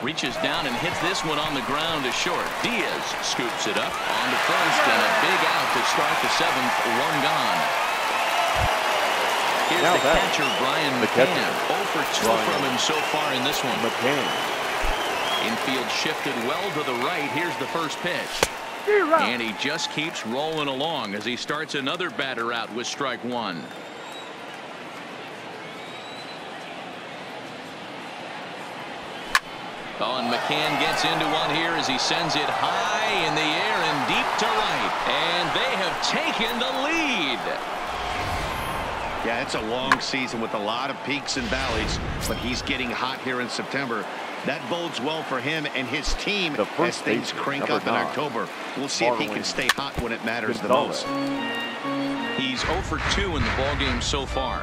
Reaches down and hits this one on the ground to short. Diaz scoops it up on to first, and a big out to start the 7th. One gone. Here's the catcher, Brian McCann. 0 for 2 from him so far in this one. Infield shifted well to the right. Here's the first pitch. And he just keeps rolling along as he starts another batter out with strike one. Oh, and McCann gets into one here as he sends it high in the air and deep to right. And they have taken the lead. Yeah, it's a long season with a lot of peaks and valleys, but he's getting hot here in September. That bodes well for him and his team as things crank up in October. We'll see if he can stay hot when it matters the most. He's 0 for 2 in the ballgame so far.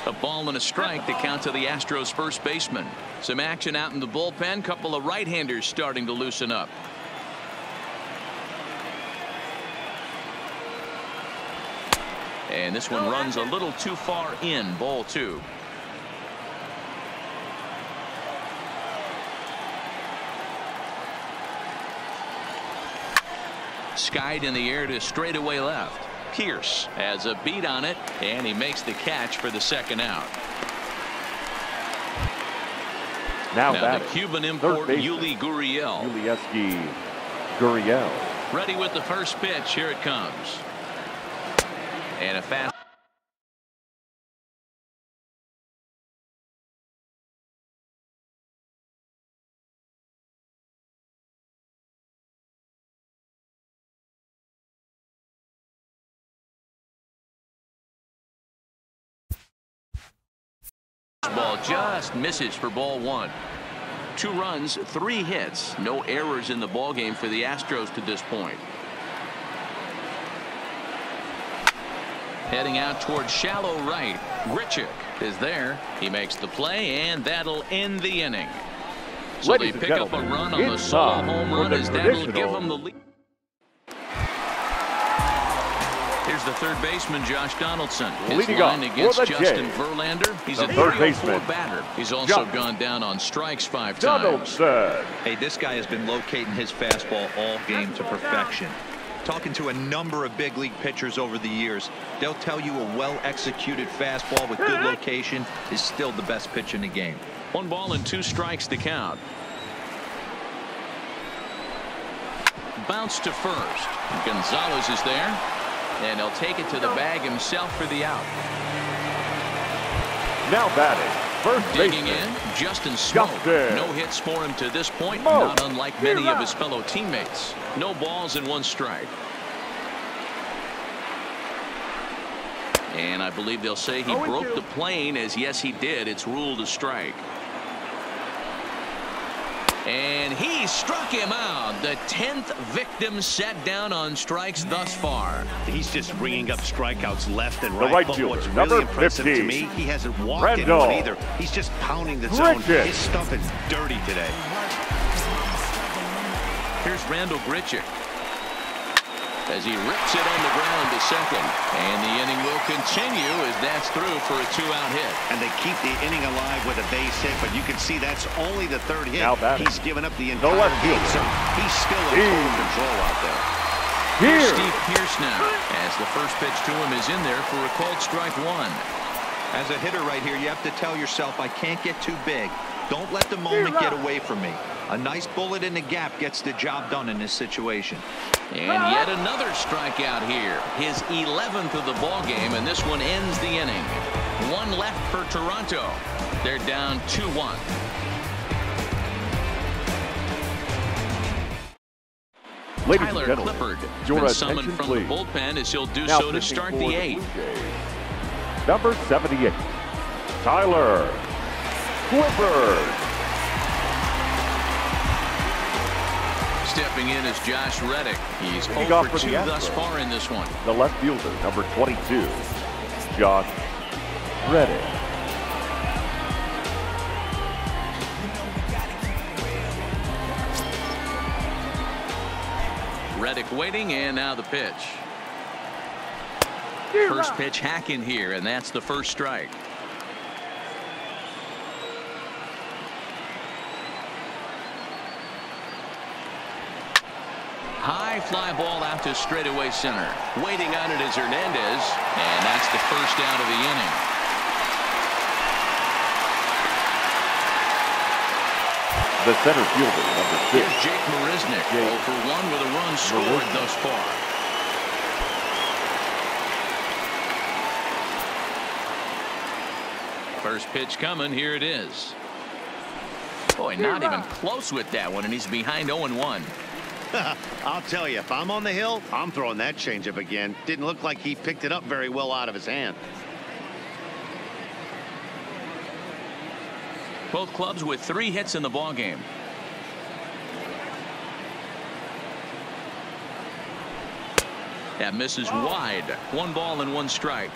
A ball and a strike to count to the Astros first baseman. Some action out in the bullpen. Couple of right-handers starting to loosen up. And this one runs a little too far in. Ball 2. Skied in the air to straightaway left. Pierce has a beat on it, and he makes the catch for the second out. Now the Cuban import Yuli Gurriel. Ready with the first pitch. Here it comes. And a fast. Ball just misses for ball 1. 2 runs, 3 hits. No errors in the ballgame for the Astros to this point. Heading out towards shallow right. Grichuk is there. He makes the play, and that'll end the inning. So they pick up a run on the solo home run as that'll give them the lead. Here's the third baseman, Josh Donaldson. His line against Justin Verlander. He's a 304 batter. He's also gone down on strikes 5 times. Hey, this guy has been locating his fastball all game to perfection. Talking to a number of big league pitchers over the years, they'll tell you a well-executed fastball with good location is still the best pitch in the game. 1 ball and 2 strikes to count. Bounce to first. Gonzalez is there. And he'll take it to the bag himself for the out. Now batting, first digging in, Justin Smoak. No hits for him to this point, not unlike many of his fellow teammates. No balls and 1 strike. And I believe they'll say he broke the plane, as yes he did. It's ruled a strike. And he struck him out. The 10th victim set down on strikes thus far. He's just ringing up strikeouts left and right. Right but fielder, what's really impressive 15. to me, he hasn't walked anyone either. He's just pounding the zone. His stuff is dirty today. Here's Randal Grichuk as he rips it on the ground to second. And the inning will continue as that's through for a 2-out hit. And they keep the inning alive with a base hit, but you can see that's only the 3rd hit. He's given up the entire game, so he's still in total control out there. Here's Steve Pierce now, as the first pitch to him is in there for a called strike 1. As a hitter right here, you have to tell yourself, I can't get too big. Don't let the moment get away from me. A nice bullet in the gap gets the job done in this situation. And yet another strikeout here. His 11th of the ball game, and this one ends the inning. 1 left for Toronto. They're down 2-1. Tyler Clippard been summoned from the bullpen, as he'll do so to start the 8th. Number 78, Tyler Clippard. Stepping in is Josh Reddick. He's 0 for 2 thus far in this one. The left fielder, number 22, Josh Reddick. Reddick waiting, and now the pitch. First pitch hack in here, and that's the first strike. High fly ball out to straightaway center. Waiting on it is Hernandez, and that's the first out of the inning. The center fielder, number 6. Here's Jake Marisnick, 0 for 1 with a run scored thus far. First pitch coming. Here it is. Boy, not even close with that one, and he's behind 0-1. I'll tell you, if I'm on the hill, I'm throwing that changeup again. Didn't look like he picked it up very well out of his hand. Both clubs with 3 hits in the ballgame. That misses wide. 1 ball and 1 strike.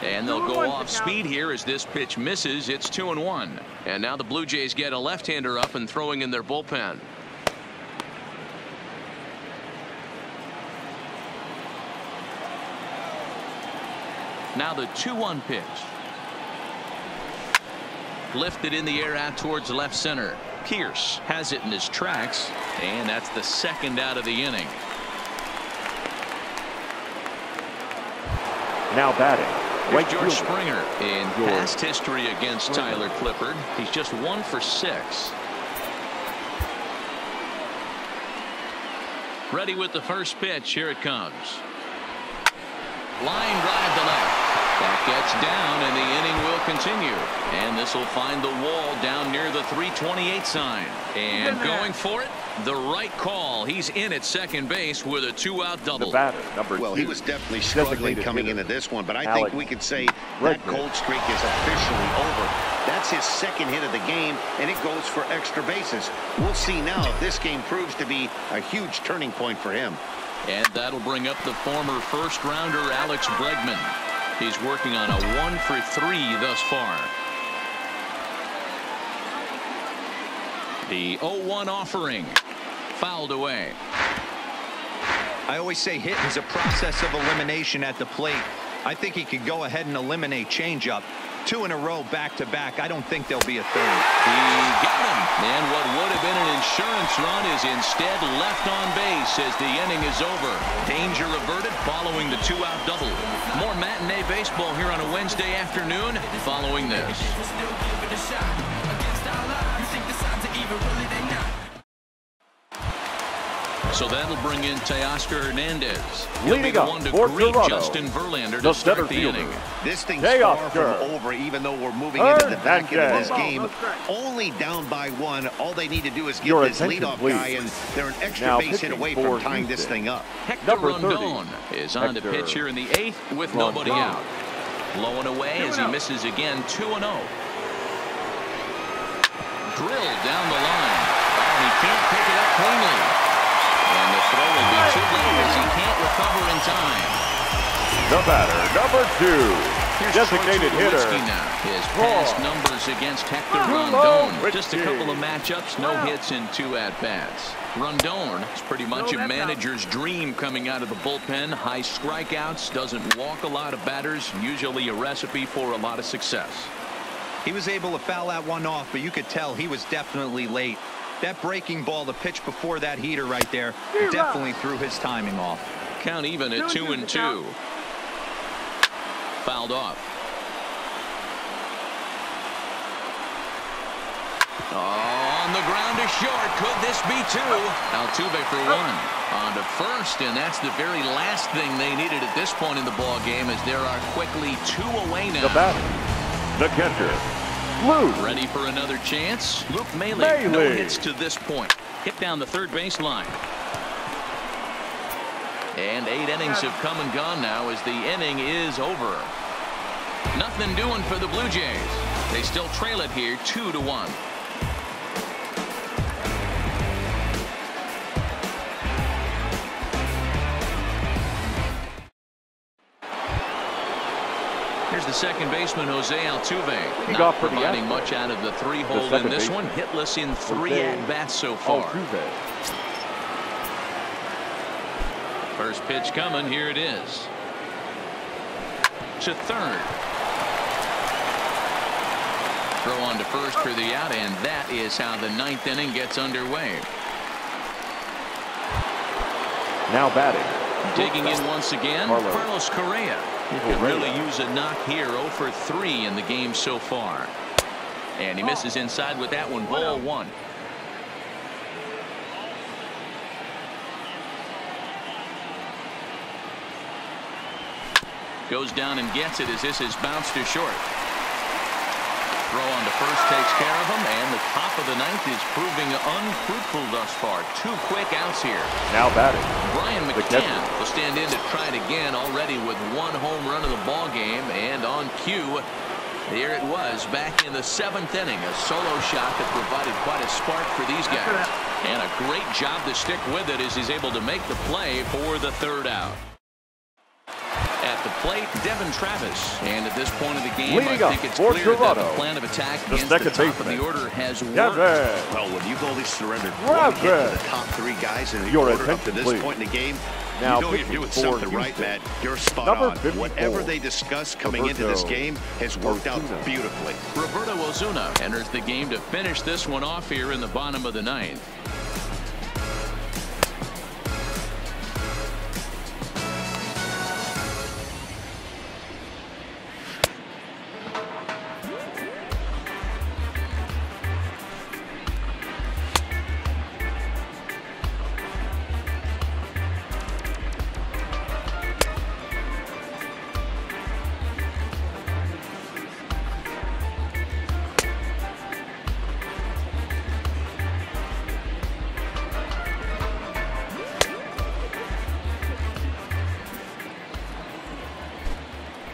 And they'll go off speed here as this pitch misses. It's 2-1. And now the Blue Jays get a left-hander up and throwing in their bullpen. Now the 2-1 pitch. Lifted in the air out towards left center. Pierce has it in his tracks, and that's the second out of the inning. Now batting. Right, George Springer. In past history against Tyler Clippard, he's just 1 for 6. Ready with the first pitch. Here it comes. Line drive to left. That gets down, and the inning will continue. And this will find the wall down near the 328 sign. And going for it, the right call. He's in at second base with a 2-out double. The batter, number 2. Well, he was definitely struggling coming into this one, but I think we could say that cold streak is officially over. That's his second hit of the game, and it goes for extra bases. We'll see now if this game proves to be a huge turning point for him. And that'll bring up the former first-rounder Alex Bregman. He's working on a 1 for 3 thus far. The 0-1 offering fouled away. I always say hitting is a process of elimination at the plate. I think he could go ahead and eliminate changeup. 2 in a row back-to-back. I don't think there'll be a third. He got him. And what would have been an insurance run is instead left on base as the inning is over. Danger averted following the 2-out double. More matinee baseball here on a Wednesday afternoon following this. So that'll bring in Teoscar Hernandez. He'll be the one to greet Justin Verlander to start the inning. This thing's far from over, even though we're moving into the back end of this game. Only down by 1. All they need to do is get this leadoff guy, and they're an extra base hit away from tying this thing up. Hector Rondon is on the pitch here in the 8th with nobody out. Low and away as he misses again. 2-0. Drilled down the line. And he can't pick it up cleanly. And the throw will be too late as he can't recover in time. The batter, number 2. Here's designated hitter. Now. His past numbers against Hector Rondon. Just a couple of matchups, no hits and 2 at-bats. Rondon is pretty much a manager's dream coming out of the bullpen. High strikeouts, doesn't walk a lot of batters, usually a recipe for a lot of success. He was able to foul that one off, but you could tell he was definitely late. That breaking ball, the pitch before that heater right there, definitely threw his timing off. Count even at 2-2. Fouled off. On the ground to short. Could this be 2? Altuve for 1. On to first, and that's the very last thing they needed at this point in the ball game, as there are quickly 2 away now. The batter, the catcher. Blue. Ready for another chance. Luke Maile. No hits to this point. Hit down the third base line. And 8 innings have come and gone now as the inning is over. Nothing doing for the Blue Jays. They still trail it here 2-1. second baseman Jose Altuve. He Not providing much out of the 3-hole in this one. Hitless in 3 at-bats so far. Altuve. First pitch coming. Here it is. To third. Throw on to first for the out, and that is how the 9th inning gets underway. Now batting. Digging in once again, Carlos Correa. He could really use a knock here. 0 for 3 in the game so far. And he misses inside with that one. Ball 1. Goes down and gets it as this is bounced to short. Throw on to first takes care of him, and the top of the 9th is proving unfruitful thus far. 2 quick outs here. Now batting. Brian McCann will stand in to try it again, already with 1 home run of the ball game, and on cue, here it was back in the 7th inning. A solo shot that provided quite a spark for these guys, and a great job to stick with it as he's able to make the play for the 3rd out. At the plate, Devin Travis. And at this point of the game, I think it's clear that the plan of attack against the top of the order has worked. Well, when you've only surrendered 1 hit to the top 3 guys in the order up to this point in the game, now you know you're doing something right, Matt. You're spot on. Whatever they discussed coming into this game has worked out beautifully. Roberto Osuna enters the game to finish this one off here in the bottom of the 9th.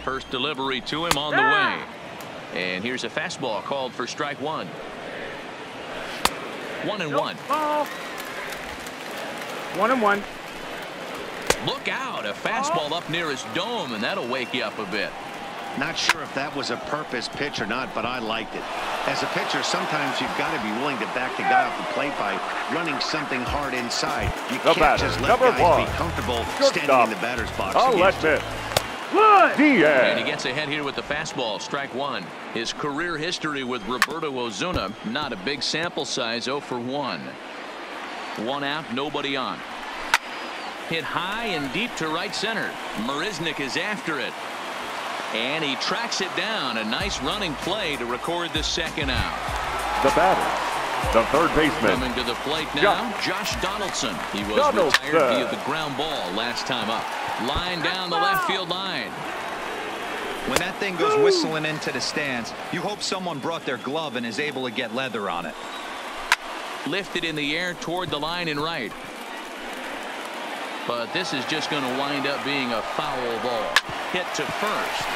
First delivery to him on the way. And here's a fastball called for strike 1. 1-1. 1-1. Look out. A fastball up near his dome, and that'll wake you up a bit. Not sure if that was a purpose pitch or not, but I liked it. As a pitcher, sometimes you've got to be willing to back the guy off the plate by running something hard inside. You can't just let guys be comfortable standing in the batter's box. And he gets ahead here with the fastball. Strike 1. His career history with Roberto Osuna, not a big sample size. 0 for 1. 1 out, nobody on. Hit high and deep to right center. Marisnick is after it, and he tracks it down. A nice running play to record the 2nd out. The batter, the 3rd baseman. Coming to the plate now, Josh Donaldson. He was retired via the ground ball last time up. Line down the left field line. When that thing goes whistling into the stands, you hope someone brought their glove and is able to get leather on it. Lifted in the air toward the line and right. But this is just going to wind up being a foul ball. Hit to first.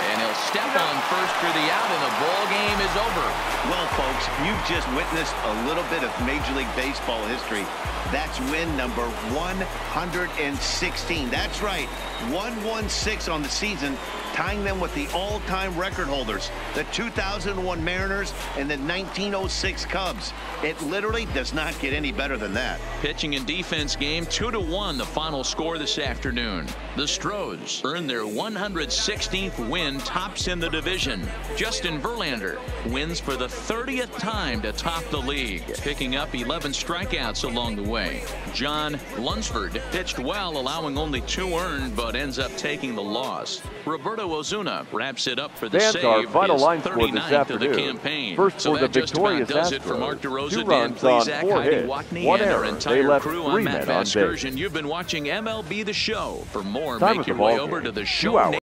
And he'll step on first for the out, and the ball game is over. Well, folks, you've just witnessed a little bit of Major League Baseball history. That's win number 116. That's right, 116 on the season, tying them with the all-time record holders, the 2001 Mariners and the 1906 Cubs. It literally does not get any better than that. Pitching and defense game, 2-1 the final score this afternoon. The Stros earn their 116th win, tops in the division. Justin Verlander wins for the 30th time to top the league, picking up 11 strikeouts along the way. John Lunsford pitched well, allowing only 2 earned, but ends up taking the loss. Roberto Osuna wraps it up for the save, our final his line score this 39th afternoon. of the campaign. First so for the that just about victorious does it for Astros. Mark DeRosa, 2 Dan runs on Plesac, 4 Heidi hits, Watney, 1 and our error. They entire left crew. 3 I'm men Matt on Vasgersian. base. You've been watching MLB The Show. For more, Time make of your the way ball over game, to the 2 show. hours.